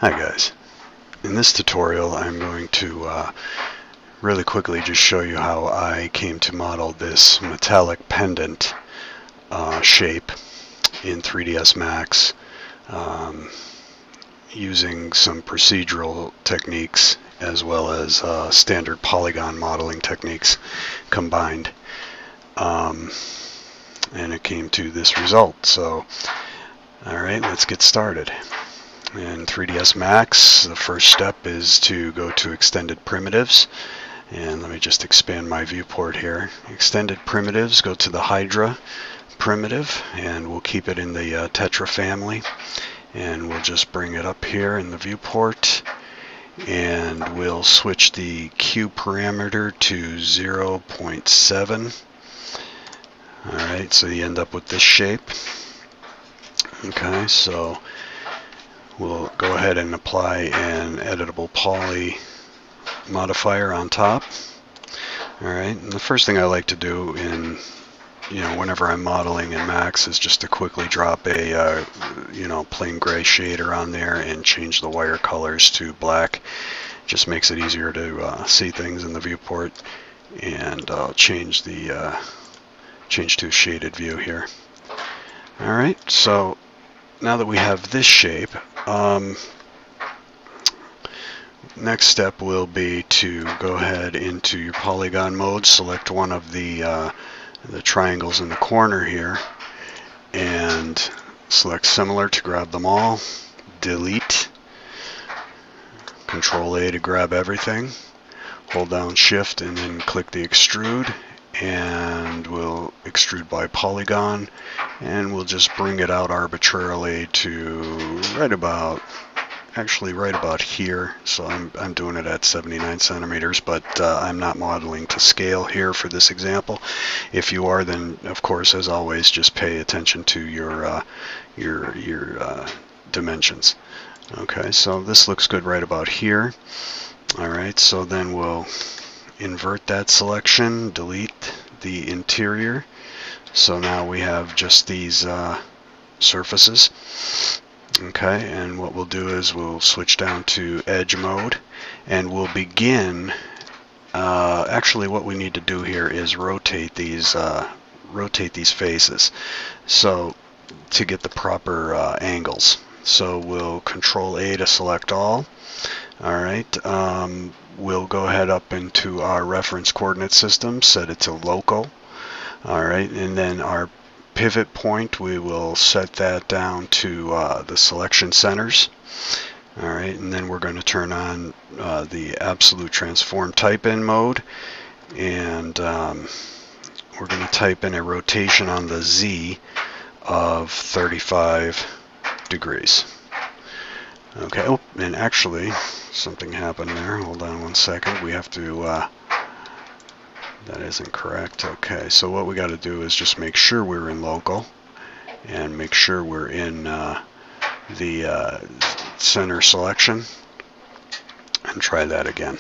Hi guys. In this tutorial I'm going to really quickly just show you how I came to model this metallic pendant shape in 3dsmax using some procedural techniques as well as standard polygon modeling techniques combined, and it came to this result. So alright, let's get started. In 3dsmax, the first step is to go to extended primitives, and let me just expand my viewport here. Extended primitives, go to the Hydra primitive, and we'll keep it in the tetra family, and we'll just bring it up here in the viewport, and we'll switch the Q parameter to 0.7. Alright, so you end up with this shape. Okay, so we'll go ahead and apply an editable poly modifier on top. Alright, and the first thing I like to do whenever I'm modeling in Max is just to quickly drop a plain gray shader on there and change the wire colors to black. Just makes it easier to see things in the viewport, and I'll change to shaded view here. Alright, so now that we have this shape, next step will be to go ahead into your polygon mode, select one of the triangles in the corner here, and select similar to grab them all, delete, Control A to grab everything, hold down Shift and then click the extrude, and we'll extrude by polygon, and we'll just bring it out arbitrarily to right about here. So I'm doing it at 79 centimeters, but I'm not modeling to scale here for this example. If you are, then of course, as always, just pay attention to your dimensions. Okay, so this looks good right about here. Alright, so then we'll invert that selection, delete the interior. So now we have just these surfaces. Okay, and what we'll do is we'll switch down to edge mode, and we'll begin. Actually, what we need to do here is rotate these faces, so to get the proper angles. So we'll Control A to select all. Alright, we'll go ahead up into our reference coordinate system, set it to local. Alright, and then our pivot point, we will set that down to the selection centers. Alright, and then we're going to turn on the absolute transform type in mode, and we're going to type in a rotation on the Z of 35 degrees. Okay, oh, and actually something happened there. Hold on one second. We have to that isn't correct. Okay, so what we got to do is just make sure we're in local and make sure we're in the center selection, and try that again.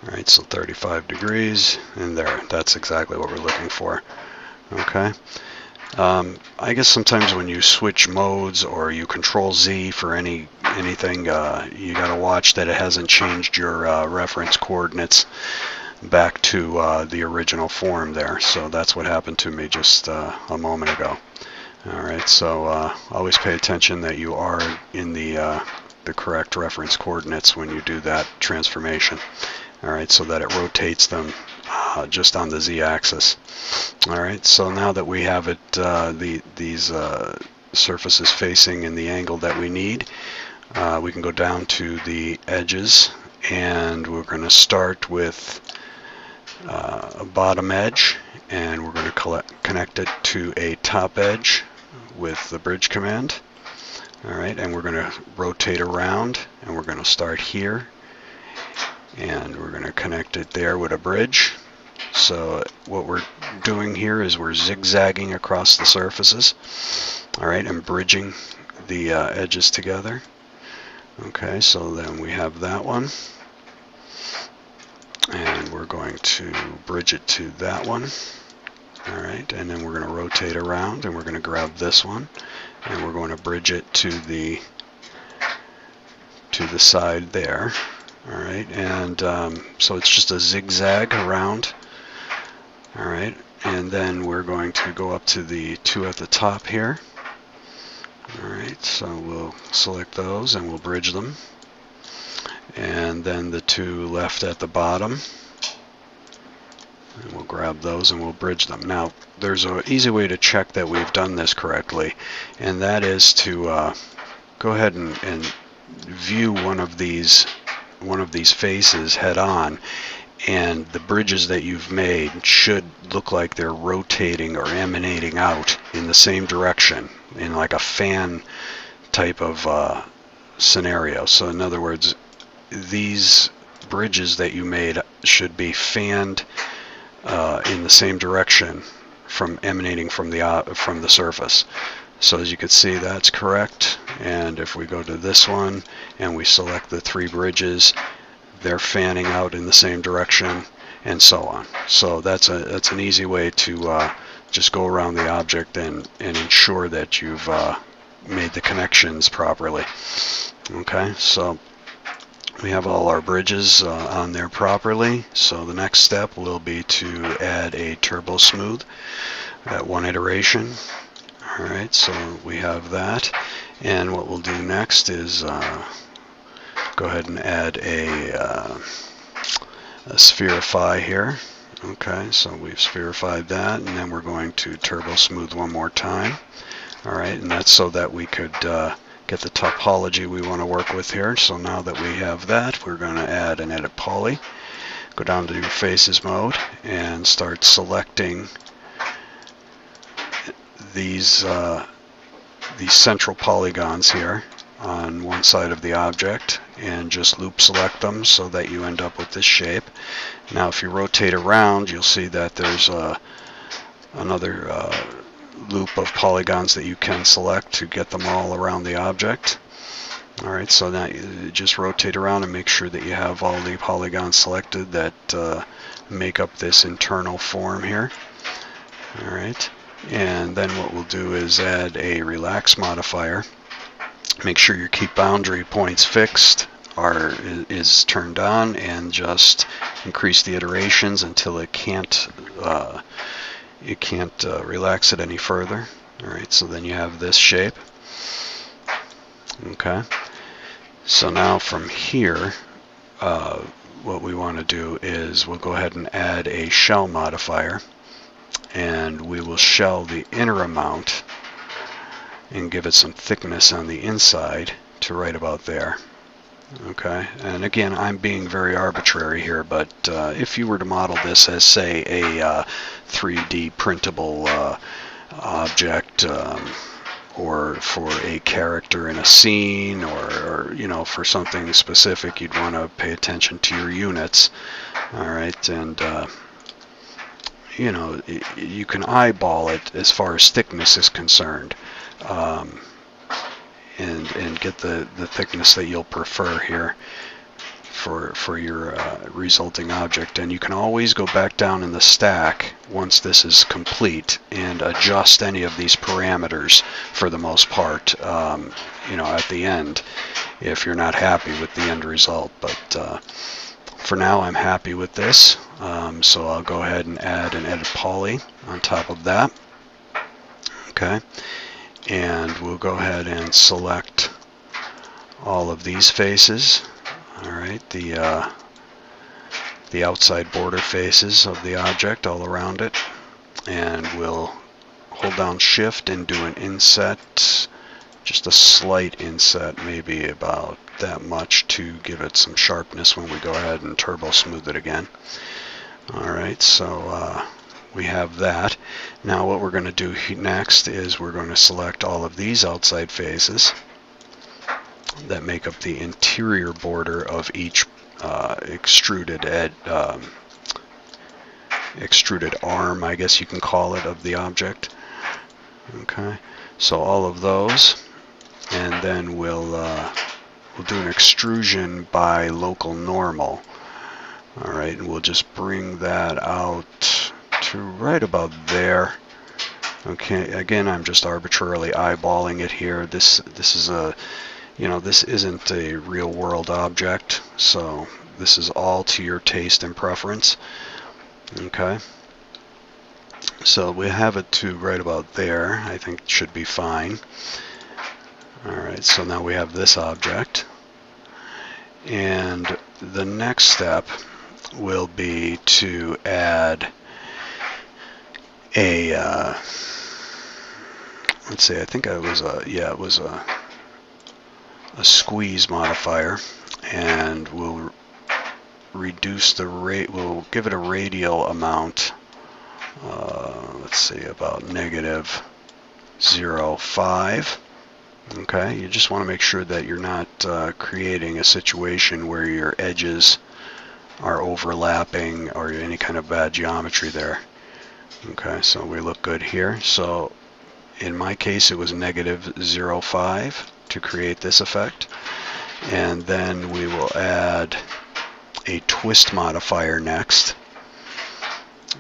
Alright, so 35 degrees, and there, that's exactly what we're looking for. Okay. I guess sometimes when you switch modes or you Control Z for anything, you got to watch that it hasn't changed your reference coordinates back to the original form there. So that's what happened to me just a moment ago. Alright, so always pay attention that you are in the correct reference coordinates when you do that transformation. Alright, so that it rotates them just on the Z-axis. Alright, so now that we have it, these surfaces facing in the angle that we need, we can go down to the edges, and we're going to start with a bottom edge, and we're going to connect it to a top edge with the bridge command. Alright, and we're going to rotate around, and we're going to start here, and we're going to connect it there with a bridge. So what we're doing here is we're zigzagging across the surfaces, alright, and bridging the edges together. Okay, so then we have that one, and we're going to bridge it to that one. Alright, and then we're going to rotate around, and we're going to grab this one, and we're going to bridge it to the to the side there. Alright, and so it's just a zigzag around. Alright, and then we're going to go up to the two at the top here. Alright, so we'll select those and we'll bridge them. And then the two left at the bottom. And we'll grab those and we'll bridge them. Now, there's an easy way to check that we've done this correctly, and that is to go ahead and view one of these faces head on, and the bridges that you've made should look like they're rotating or emanating out in the same direction, in like a fan type of scenario. So in other words, these bridges that you made should be fanned in the same direction from emanating from the surface. So as you can see, that's correct. And if we go to this one and we select the three bridges, they're fanning out in the same direction, and so on. So that's an easy way to just go around the object and ensure that you've made the connections properly. Okay, so we have all our bridges on there properly. So the next step will be to add a turbo smooth at one iteration. Alright, so we have that, and what we'll do next is go ahead and add a spherify here. Okay, so we've spherified that, and then we're going to turbo smooth one more time. Alright, and that's so that we could get the topology we want to work with here. So now that we have that, we're going to add an edit poly. Go down to your faces mode and start selecting these central polygons here on one side of the object, and just loop select them so that you end up with this shape. Now if you rotate around, you'll see that there's another loop of polygons that you can select to get them all around the object. Alright, so now you just rotate around and make sure that you have all the polygons selected that make up this internal form here. Alright, and then what we'll do is add a relax modifier. Make sure your keep boundary points fixed is turned on, and just increase the iterations until it can't relax it any further. Alright, so then you have this shape. Okay, so now from here, what we want to do is we'll go ahead and add a shell modifier, and we will shell the inner amount and give it some thickness on the inside to right about there. Okay, and again, I'm being very arbitrary here, but if you were to model this as, say, a 3D printable object, or for a character in a scene, or you know, for something specific, you'd want to pay attention to your units. All right, and you know, you can eyeball it as far as thickness is concerned, and get the thickness that you'll prefer here for your resulting object. And you can always go back down in the stack once this is complete and adjust any of these parameters for the most part, you know, at the end, if you're not happy with the end result. But for now, I'm happy with this, so I'll go ahead and add an edit poly on top of that. Okay, and we'll go ahead and select all of these faces. All right, the outside border faces of the object all around it, and we'll hold down Shift and do an inset, just a slight inset, maybe about that much, to give it some sharpness when we go ahead and turbo smooth it again. All right, so we have that. Now what we're going to do next is we're going to select all of these outside faces that make up the interior border of each extruded arm, I guess you can call it, of the object. Okay, so all of those, and then we'll do an extrusion by local normal. All right, and we'll just bring that out to right about there. Okay, again, I'm just arbitrarily eyeballing it here. This is a, you know, this isn't a real world object, so this is all to your taste and preference. Okay, so we have it to right about there. I think it should be fine. Alright, so now we have this object, and the next step will be to add a let's see, I think it was a squeeze modifier, and we'll reduce the rate, we'll give it a radial amount, let's see, about -0.5. Okay, you just want to make sure that you're not creating a situation where your edges are overlapping or any kind of bad geometry there. Okay, so we look good here. So in my case it was -0.5 to create this effect, and then we will add a twist modifier next.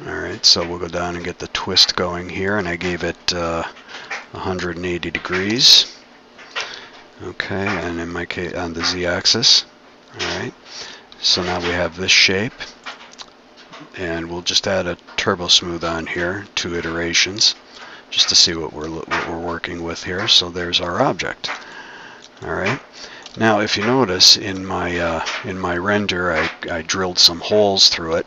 Alright, so we'll go down and get the twist going here, and I gave it 180 degrees. Okay, and in my case on the z-axis. Alright, so now we have this shape, and we'll just add a turbo smooth on here, 2 iterations, just to see what we're working with here. So there's our object. Alright, now if you notice in my render I drilled some holes through it,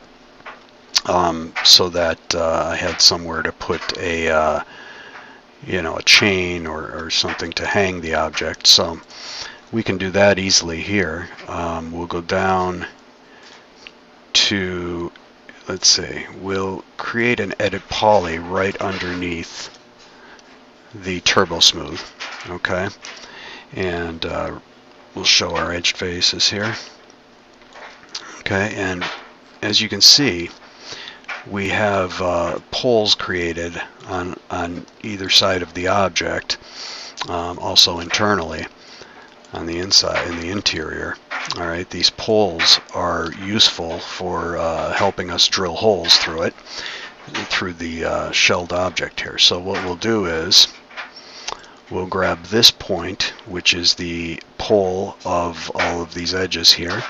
so that I had somewhere to put a you know, a chain or something to hang the object. So we can do that easily here. We'll go down to, let's see, we'll create an edit poly right underneath the turbo smooth. Okay, and we'll show our edged faces here. Okay, and as you can see, we have poles created on either side of the object, also internally on the inside, in the interior. Alright, these poles are useful for helping us drill holes through it, through the shelled object here. So what we'll do is we'll grab this point, which is the pole of all of these edges here,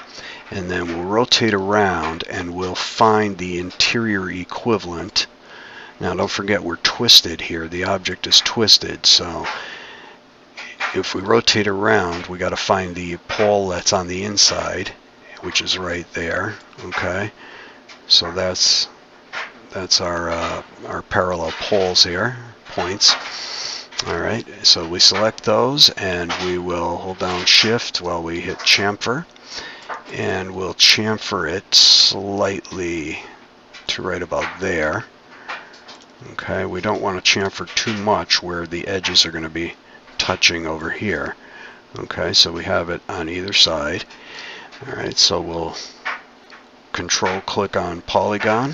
and then we'll rotate around and we'll find the interior equivalent. Now don't forget, we're twisted here. The object is twisted, so if we rotate around, we got to find the pole that's on the inside, which is right there. Okay, so that's our parallel poles here, points. Alright, so we select those, and we will hold down Shift while we hit chamfer, and we'll chamfer it slightly to right about there. Okay, we don't want to chamfer too much where the edges are going to be touching over here. Okay, so we have it on either side. Alright, so we'll control click on polygon,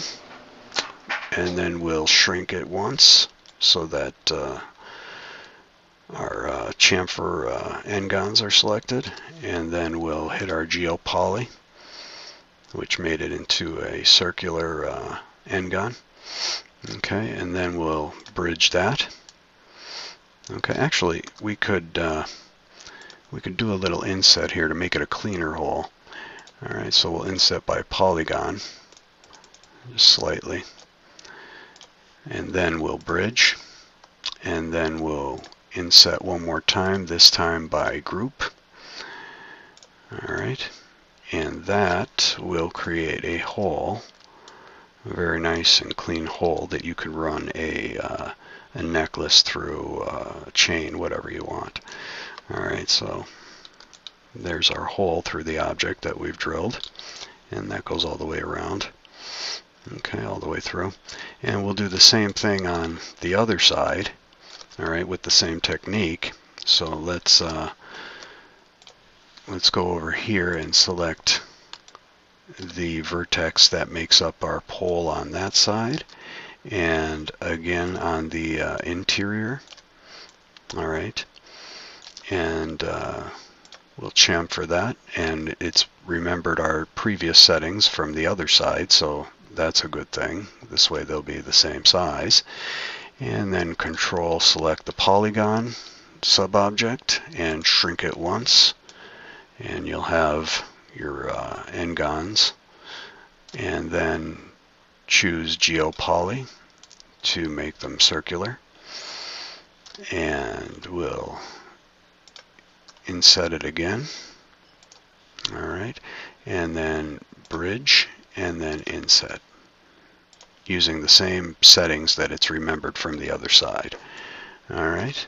and then we'll shrink it once so that our chamfer n-gons are selected, and then we'll hit our geopoly, which made it into a circular n-gon. Okay, and then we'll bridge that. Okay, actually we could do a little inset here to make it a cleaner hole. Alright, so we'll inset by polygon just slightly, and then we'll bridge, and then we'll inset one more time, this time by group. Alright, and that will create a hole, a very nice and clean hole that you can run a necklace through, a chain, whatever you want. Alright, so there's our hole through the object that we've drilled, and that goes all the way around. Okay, all the way through. And we'll do the same thing on the other side, alright, with the same technique. So let's go over here and select the vertex that makes up our pole on that side, and again on the interior. Alright, and we'll chamfer that, and it's remembered our previous settings from the other side, so that's a good thing. This way they'll be the same size. And then control select the polygon subobject and shrink it once, and you'll have your n-gons, and then choose geopoly to make them circular, and we'll inset it again. Alright, and then bridge, and then inset, using the same settings that it's remembered from the other side. Alright,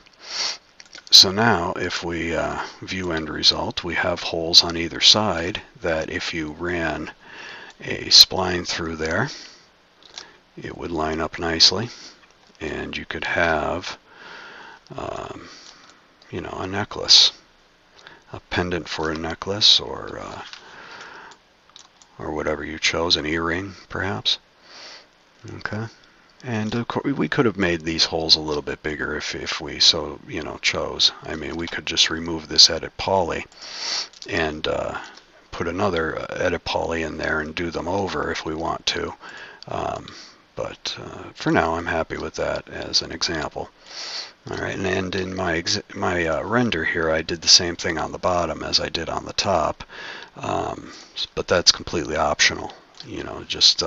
so now if we view end result, we have holes on either side that if you ran a spline through there, it would line up nicely, and you could have you know, a necklace, a pendant for a necklace, or whatever you chose, an earring perhaps. Okay, and of course we could have made these holes a little bit bigger if we so, you know, chose. I mean, we could just remove this edit poly and put another edit poly in there and do them over if we want to. But for now, I'm happy with that as an example. All right, and in my render here, I did the same thing on the bottom as I did on the top, but that's completely optional. You know, just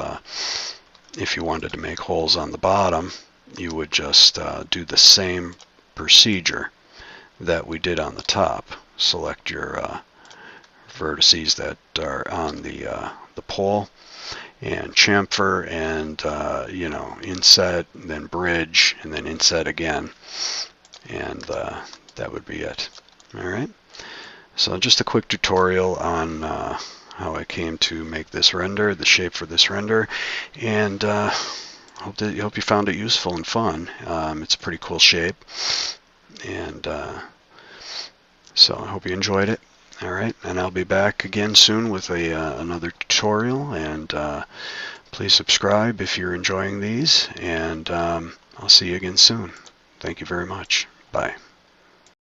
if you wanted to make holes on the bottom, you would just do the same procedure that we did on the top. Select your vertices that are on the pole, and chamfer, and you know, inset, then bridge, and then inset again, and that would be it. All right, so just a quick tutorial on how I came to make this render, the shape for this render, and hope you found it useful and fun. It's a pretty cool shape, and so I hope you enjoyed it. All right, and I'll be back again soon with another tutorial, and please subscribe if you're enjoying these, and I'll see you again soon. Thank you very much. Bye.